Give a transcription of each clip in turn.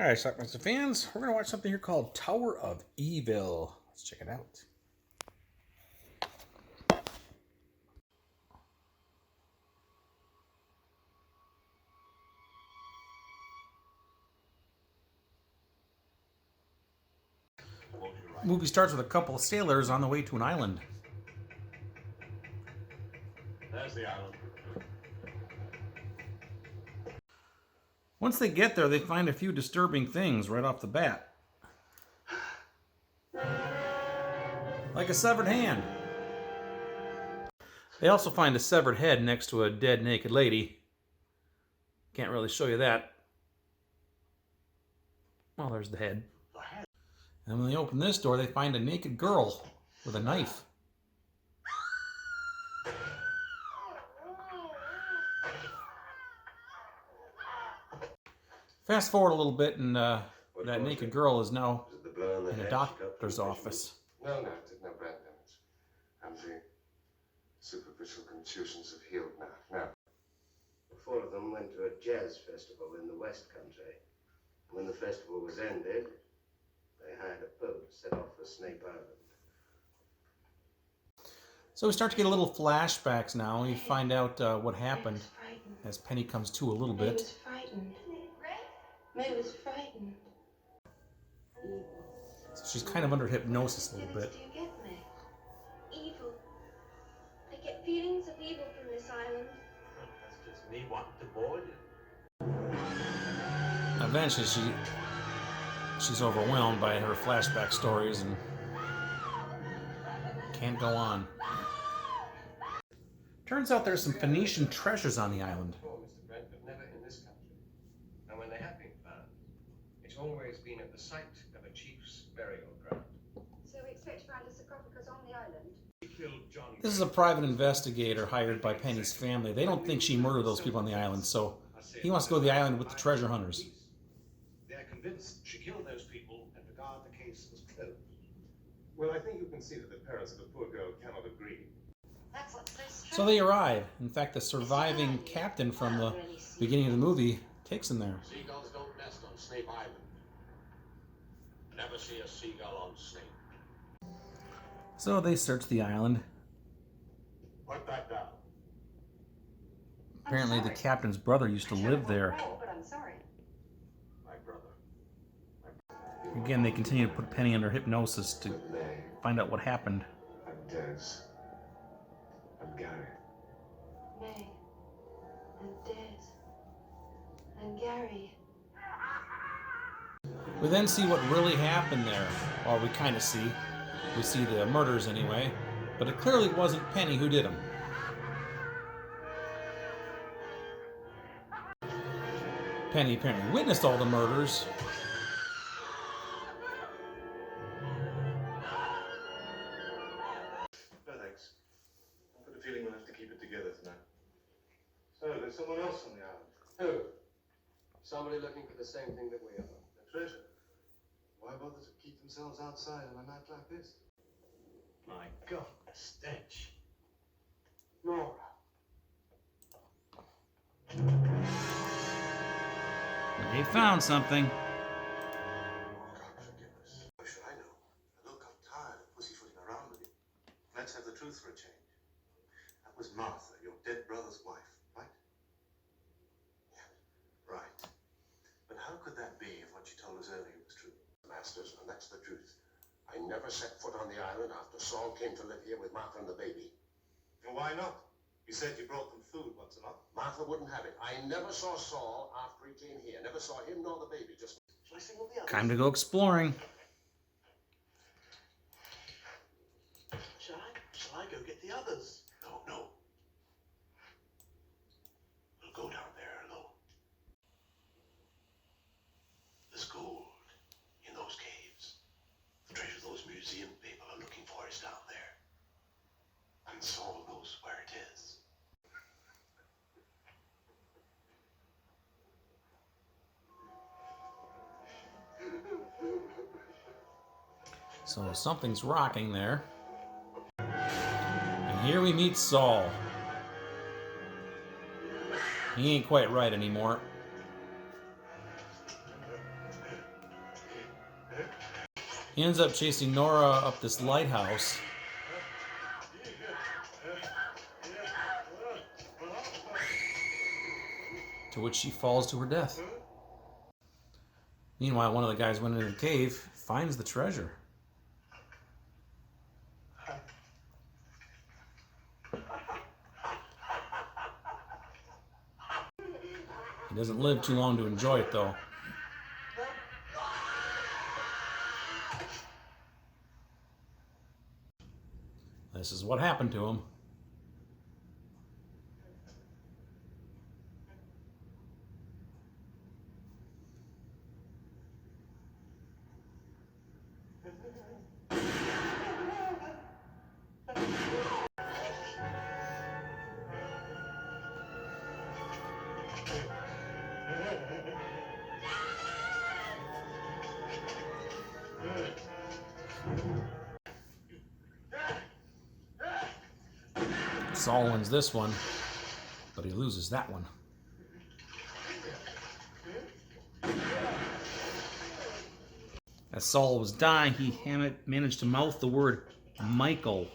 Alright, Schlockmeister fans, we're going to watch something here called Tower of Evil. Let's check it out. The movie starts with a couple of sailors on the way to an island. There's the island. Once they get there, they find a few disturbing things right off the bat. Like a severed hand. They also find a severed head next to a dead naked lady. Can't really show you that. Well, there's the head. And when they open this door, they find a naked girl with a knife. Fast forward a little bit, and that naked girl is now in a doctor's office. No, there's no brain damage. And the superficial contusions have healed now. Now, The four of them went to a jazz festival in the West Country. When the festival was ended, they hired a boat, set off for Snape Island. So we start to get a little flashbacks now. We find out what happened as Penny comes to a little May bit. was frightened. May was frightened. So she's kind of under hypnosis a little bit. Do you get me? Evil. I get feelings of evil from this island. That's just me wanting to board you. Eventually she's overwhelmed by her flashback stories and can't go on. Turns out there's some Phoenician treasures on the island. Oh, Mr. Brent, but never in this country. And when they have been found, it's always been at the site of a chief's burial ground. So we expect to find a sarcophagus on the island? He killed John. This is a private investigator hired by Penny's family. They don't think she murdered those people on the island, so he wants to go to the island with the treasure hunters. They're convinced she killed those people and regard the case as closed. well, I think you can see that the parents of the poor girl cannot agree. That's what's so strange. So they arrive. In fact, the surviving captain from the beginning of the movie takes them there. Seagulls don't nest on Snape Island. Never see a seagull on Snape. So they search the island. Put that down. Apparently the captain's brother used to live there. But I'm sorry. My brother. Again, they continue to put Penny under hypnosis to But May, find out what happened. and Des, and Gary. May and Des and Gary. We then see what really happened there. Or we kind of see. We see the murders anyway. But it clearly wasn't Penny who did them. Penny apparently witnessed all the murders. No thanks. I've got a feeling we'll have to keep it together tonight. So, there's someone else on the island. Who? Somebody looking for the same thing that we are. A treasure. Why bother to keep themselves outside on a night like this? My God, the stench. Nora. They found something. God forgive us. How should I know? Look, I'm tired of pussyfooting around with you. Let's have the truth for a change. That was Martha, your dead brother's wife, right? Yeah, right. But how could that be if what you told us earlier was true? Masters, and that's the truth. I never set foot on the island after Saul came to live here with Martha and the baby. Well, why not? You said you brought them food once a month. Martha wouldn't have it. I never saw Saul after he came here. Never saw him nor the baby. Just... Shall I single the others? Time to go exploring. Shall I go get the others? No. We'll go down there alone. There's gold in those caves. The treasure those museum people are looking for is down there. And Saul knows where it is. So something's rocking there. And here we meet Saul. He ain't quite right anymore. He ends up chasing Nora up this lighthouse. To which she falls to her death. Meanwhile, one of the guys went into the cave, finds the treasure. He doesn't live too long to enjoy it, though. This is what happened to him. Saul wins this one, but he loses that one. As Saul was dying, he managed to mouth the word Michael.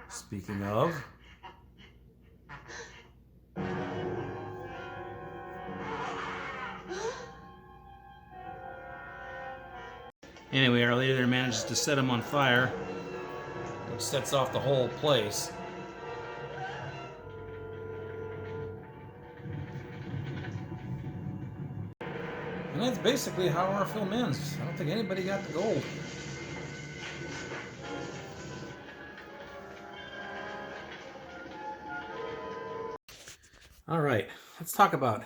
Speaking of, anyway, our lady there manages to set him on fire, which sets off the whole place. And that's basically how our film ends. I don't think anybody got the gold. All right, let's talk about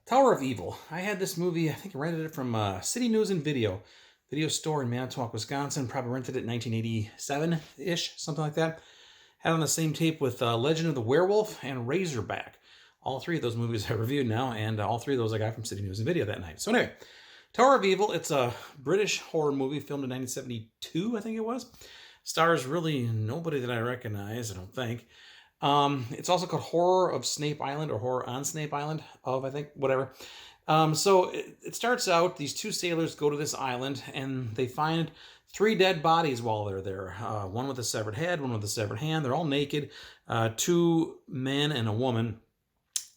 Tower of Evil. I had this movie, I think I rented it from City News and Video store in Manitowoc, Wisconsin. Probably rented it in 1987-ish, something like that. Had on the same tape with Legend of the Werewolf and Razorback. All three of those movies I reviewed now, and all three of those I got from City News and Video that night. So anyway, Tower of Evil, it's a British horror movie filmed in 1972, I think it was. Stars really nobody that I recognize, I don't think. It's also called Horror of Snape Island, or Horror on Snape Island, I think, whatever. So it starts out, these two sailors go to this island, and they find 3 dead bodies while they're there. One with a severed head, one with a severed hand. They're all naked. 2 men and a woman.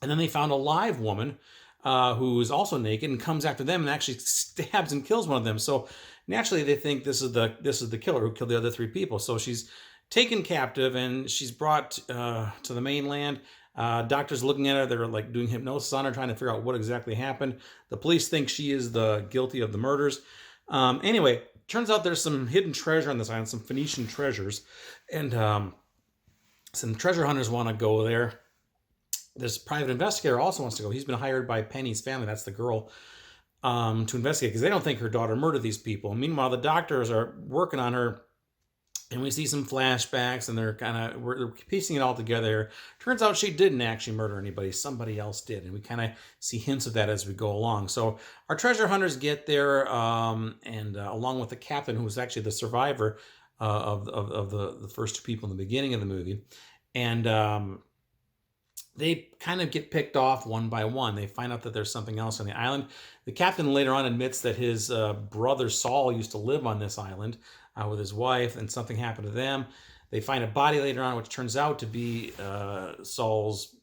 And then they found a live woman who is also naked and comes after them and actually stabs and kills one of them. So naturally, they think this is the killer who killed the other 3 people. So she's taken captive and she's brought to the mainland. Doctors looking at her, they're like doing hypnosis on her, trying to figure out what exactly happened. The police think she is the guilty of the murders. Anyway, turns out there's some hidden treasure on this island, some Phoenician treasures, and some treasure hunters want to go there. This private investigator also wants to go. He's been hired by Penny's family, that's the girl, to investigate because they don't think her daughter murdered these people. Meanwhile, the doctors are working on her. And we see some flashbacks, and we're piecing it all together. Turns out she didn't actually murder anybody. Somebody else did. And we kind of see hints of that as we go along. So our treasure hunters get there, and along with the captain, who was actually the survivor of the first 2 people in the beginning of the movie. And they kind of get picked off one by one. They find out that there's something else on the island. The captain later on admits that his brother Saul used to live on this island with his wife, and something happened to them. They find a body later on, which turns out to be Saul's,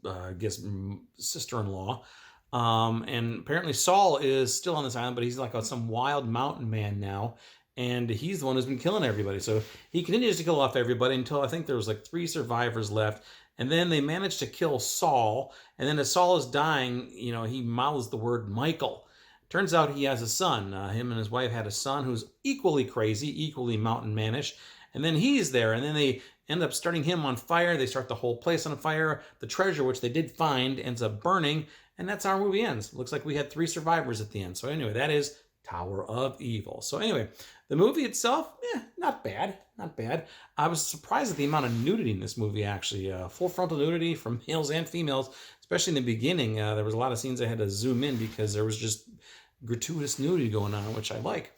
sister-in-law. And apparently Saul is still on this island, but he's like some wild mountain man now. And he's the one who's been killing everybody. So he continues to kill off everybody until I think there was like 3 survivors left. And then they managed to kill Saul. And then as Saul is dying, he mouths the word Michael. Turns out he has a son. Him and his wife had a son who's equally crazy, equally mountain manish. And then he's there, and then they end up starting him on fire. They start the whole place on fire. The treasure, which they did find, ends up burning, and that's how our movie ends. Looks like we had 3 survivors at the end. So anyway, that is Tower of Evil. So anyway, the movie itself, not bad, not bad. I was surprised at the amount of nudity in this movie, actually. Full frontal nudity from males and females, especially in the beginning. There was a lot of scenes I had to zoom in because there was just gratuitous nudity going on, which I like.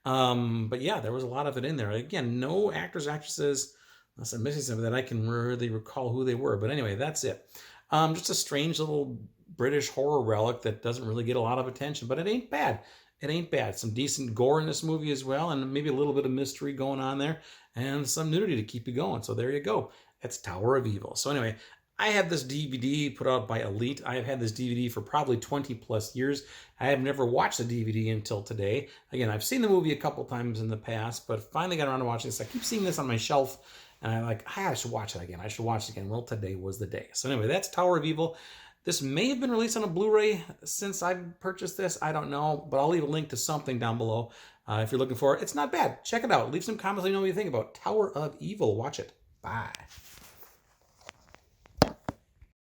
But yeah, there was a lot of it in there. Again, no actors, actresses Unless I'm missing something that I can really recall who they were. But anyway, that's it. Just a strange little British horror relic that doesn't really get a lot of attention, but it ain't bad. It ain't bad. Some decent gore in this movie as well, and maybe a little bit of mystery going on there, and some nudity to keep you going. So there you go. That's Tower of Evil. So anyway, I have this DVD put out by Elite. I have had this DVD for probably 20 plus years. I have never watched the DVD until today. Again, I've seen the movie a couple times in the past, but finally got around to watching this. I keep seeing this on my shelf, and I'm like, I should watch it again. I should watch it again. Well, today was the day. So anyway, that's Tower of Evil. This may have been released on a Blu-ray since I purchased this. I don't know, but I'll leave a link to something down below if you're looking for it. It's not bad. Check it out. Leave some comments. Let me know what you think about Tower of Evil. Watch it. Bye.